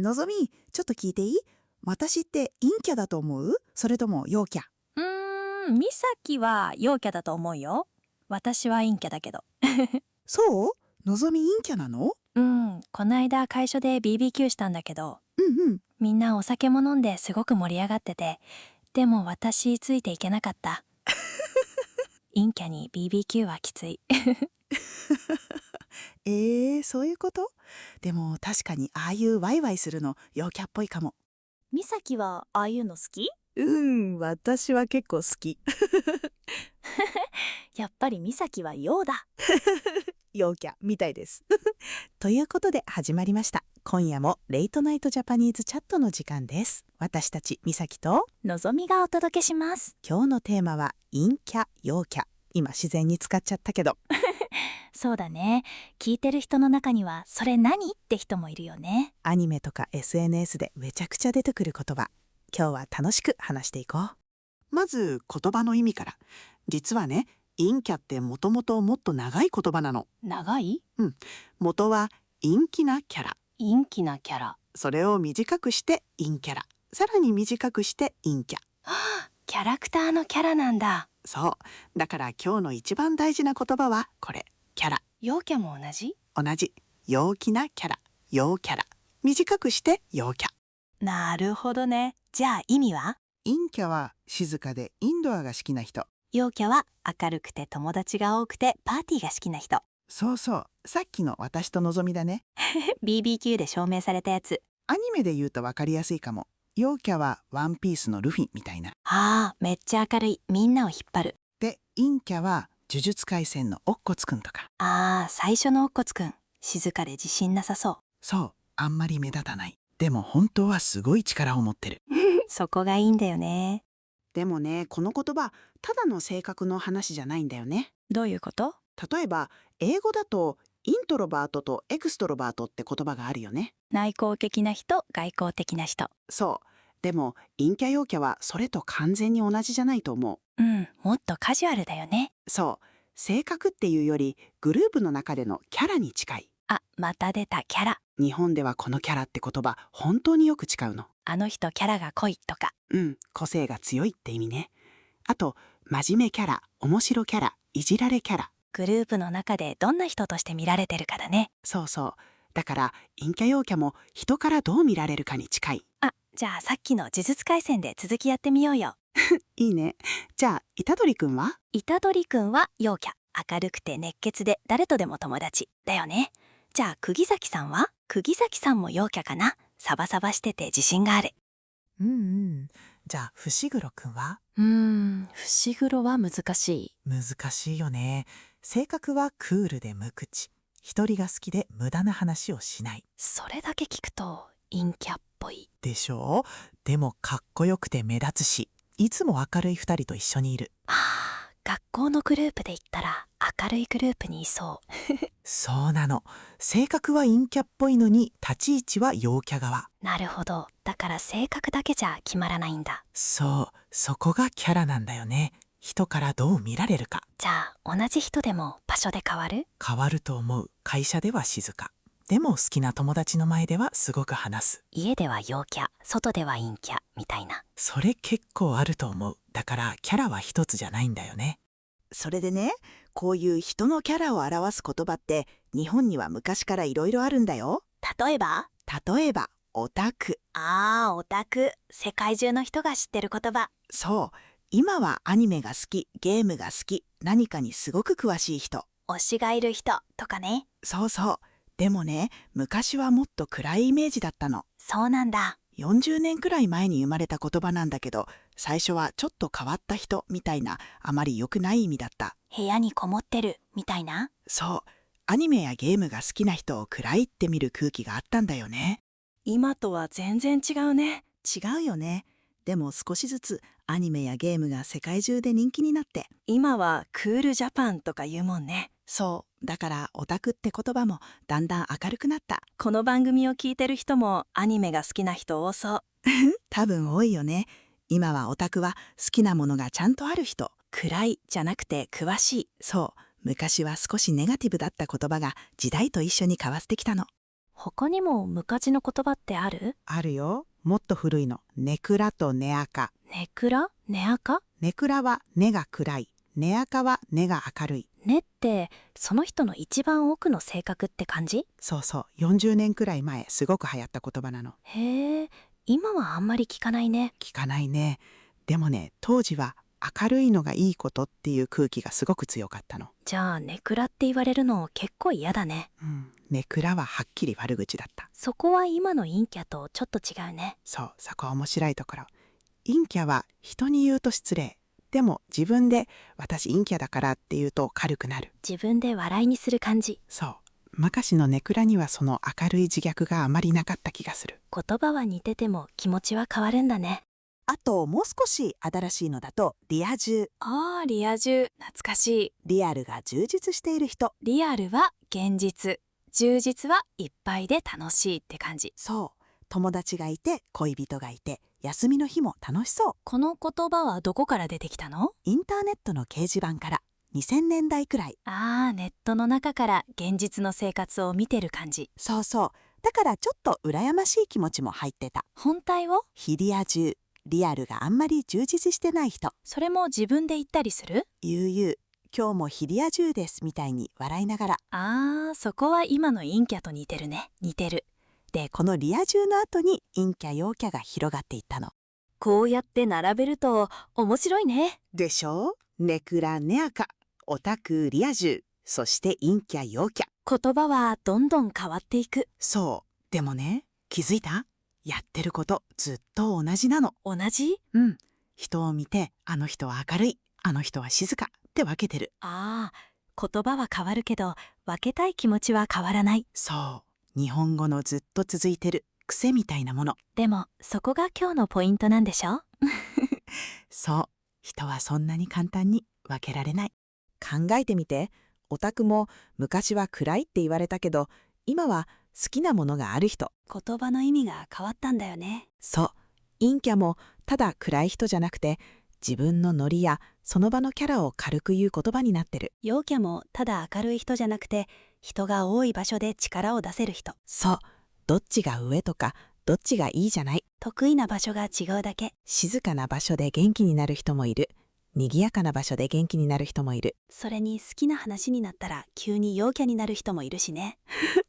のぞみ、ちょっと聞いていい？私って陰キャだと思う？それとも陽キャ？みさきは陽キャだと思うよ。私は陰キャだけど。そう？のぞみ陰キャなの？こないだ会所で BBQ したんだけど、うん。みんなお酒も飲んですごく盛り上がってて、でも私ついていけなかった。陰キャに BBQ はきつい。そういうこと？でも確かにああいうワイワイするの陽キャっぽいかも。みさきはああいうの好き？私は結構好き。やっぱりみさきは陽だ。陽キャみたいです。ということで始まりました。今夜もレイトナイトジャパニーズチャットの時間です。私たちみさきとのぞみがお届けします。今日のテーマは陰キャ陽キャ。今自然に使っちゃったけど。そうだね。聞いてる人の中にはそれ何って人もいるよね。アニメとか SNS でめちゃくちゃ出てくる言葉。今日は楽しく話していこう。まず言葉の意味から。実はね、陰キャってもともともっと長い言葉なの。長い？元は陰気なキャラ。陰気なキャラ。それを短くして陰キャラ。さらに短くして陰キャ。キャラクターのキャラなんだ。そう。だから今日の一番大事な言葉はこれ。キャラ。陽キャも同じ？同じ。陽気なキャラ。陽キャラ。短くして陽キャ。なるほどね。じゃあ意味は？陰キャは静かでインドアが好きな人。陽キャは明るくて友達が多くてパーティーが好きな人。そうそう、さっきの私とのぞみだね。BBQ で証明されたやつ。アニメで言うと分かりやすいかも。陽キャはワンピースのルフィみたいな。めっちゃ明るい。みんなを引っ張る。で、陰キャは呪術廻戦の乙骨くんとか。最初の乙骨くん。静かで自信なさそう。そう、あんまり目立たない。でも本当はすごい力を持ってる。そこがいいんだよね。でもね、この言葉、ただの性格の話じゃないんだよね。どういうこと？例えば、英語だとイントロバートとエクストロバートって言葉があるよね。内向的な人、外向的な人。そう。でも、陰キャ陽キャはそれと完全に同じじゃないと思う。もっとカジュアルだよね。そう。性格っていうより、グループの中でのキャラに近い。また出たキャラ。日本ではこのキャラって言葉、本当によく使うの。あの人キャラが濃いとか。個性が強いって意味ね。あと、真面目キャラ、面白キャラ、いじられキャラ。グループの中でどんな人として見られてるかだね。そうそう。だから、陰キャ陽キャも人からどう見られるかに近い。じゃあさっきの呪術廻戦で続きやってみようよ。いいね。じゃあ、虎杖くんは？虎杖くんは陽キャ。明るくて熱血で誰とでも友達。だよね。じゃあ釘崎さんは？釘崎さんも陽キャかな。サバサバしてて自信がある。じゃあ、伏黒くんは？伏黒は難しい。難しいよね。性格はクールで無口。一人が好きで無駄な話をしない。それだけ聞くと陰キャっぽい。でしょう？でもかっこよくて目立つし、いつも明るい二人と一緒にいる。学校のグループで言ったら明るいグループにいそう。そうなの。性格は陰キャっぽいのに立ち位置は陽キャ側。なるほど。だから性格だけじゃ決まらないんだ。そう、そこがキャラなんだよね。人からどう見られるか。じゃあ同じ人でも場所で変わる？変わると思う。会社では静か。でも好きな友達の前ではすごく話す。家では陽キャ、外では陰キャみたいな。それ結構あると思う。だからキャラは一つじゃないんだよね。それでね、こういう人のキャラを表す言葉って日本には昔からいろいろあるんだよ。例えば？オタク。オタク。世界中の人が知ってる言葉。そう。今はアニメが好き、ゲームが好き、何かにすごく詳しい人。推しがいる人とかね。そうそう。でもね、昔はもっと暗いイメージだったの。そうなんだ。40年くらい前に生まれた言葉なんだけど、最初はちょっと変わった人みたいな、あまり良くない意味だった。部屋にこもってるみたいな。そう。アニメやゲームが好きな人を暗いって見る空気があったんだよね。今とは全然違うね。違うよね。でも少しずつアニメやゲームが世界中で人気になって。今はクールジャパンとか言うもんね。そう。だからオタクって言葉もだんだん明るくなった。この番組を聞いてる人もアニメが好きな人多そう。多分多いよね。今はオタクは好きなものがちゃんとある人。暗いじゃなくて詳しい。そう。昔は少しネガティブだった言葉が時代と一緒に変わってきたの。他にも昔の言葉ってある？あるよ。もっと古いの。ネクラとネアカ。ネクラ？ネアカ？ネクラは根が暗い。ネアカは根が明るい。根ってその人の一番奥の性格って感じ？そうそう。40年くらい前、すごく流行った言葉なの。へえ、今はあんまり聞かないね。聞かないね。でもね、当時は明るいのがいいことっていう空気がすごく強かったの。じゃあネクラって言われるの結構嫌だね。ネクラははっきり悪口だった。そこは今の陰キャとちょっと違うね。そう、そこは面白いところ。陰キャは人に言うと失礼。でも自分で私陰キャだからって言うと軽くなる。自分で笑いにする感じ。そう。昔のネクラにはその明るい自虐があまりなかった気がする。言葉は似てても気持ちは変わるんだね。あともう少し新しいのだとリア充。ああ、リア充、懐かしい。リアルが充実している人。リアルは現実、充実はいっぱいで楽しいって感じ。そう。友達がいて恋人がいて休みの日も楽しそう。この言葉はどこから出てきたの？インターネットの掲示板から2000年代くらい。ああ、ネットの中から現実の生活を見てる感じ。そうそう。だからちょっと羨ましい気持ちも入ってた。本体を？非リア充。リアルがあんまり充実してない人。それも自分で言ったりする？悠々。今日も非リア充ですみたいに笑いながら。ああ、そこは今の陰キャと似てるね。似てる。で、このリア充の後に陰キャ陽キャが広がっていったの。こうやって並べると面白いね。でしょ？ネクラネアカ、オタクリア充、そして陰キャ陽キャ。言葉はどんどん変わっていく。そう。でもね、気づいた？やってることずっと同じなの。同じ？人を見て、あの人は明るい、あの人は静かって分けてる。ああ、言葉は変わるけど分けたい気持ちは変わらない。そう。日本語のずっと続いてる癖みたいなもの。でもそこが今日のポイントなんでしょ？そう。人はそんなに簡単に分けられない。考えてみて。オタクも昔は暗いって言われたけど、今は好きなものがある人。言葉の意味が変わったんだよね。そう。陰キャもただ暗い人じゃなくて、自分のノリやその場のキャラを軽く言う言葉になってる。陽キャもただ明るい人じゃなくて、人が多い場所で力を出せる人。そう。どっちが上とかどっちがいいじゃない。得意な場所が違うだけ。静かな場所で元気になる人もいる。賑やかな場所で元気になる人もいる。それに好きな話になったら急に陽キャになる人もいるしね。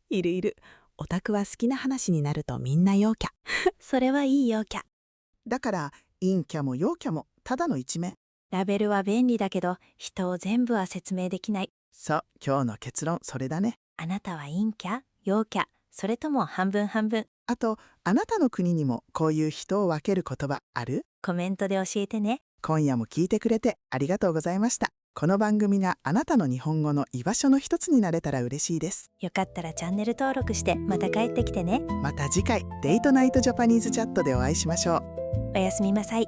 いるいる。オタクは好きな話になるとみんな陽キャ。それはいい陽キャ。だから陰キャも陽キャもただの一面。ラベルは便利だけど人を全部は説明できない。そう、今日の結論それだね。あなたは陰キャ、陽キャ、それとも半分半分。あと、あなたの国にもこういう人を分ける言葉ある？コメントで教えてね。今夜も聞いてくれてありがとうございました。この番組があなたの日本語の居場所の一つになれたら嬉しいです。よかったらチャンネル登録してまた帰ってきてね。また次回デイトナイトジャパニーズチャットでお会いしましょう。おやすみなさい。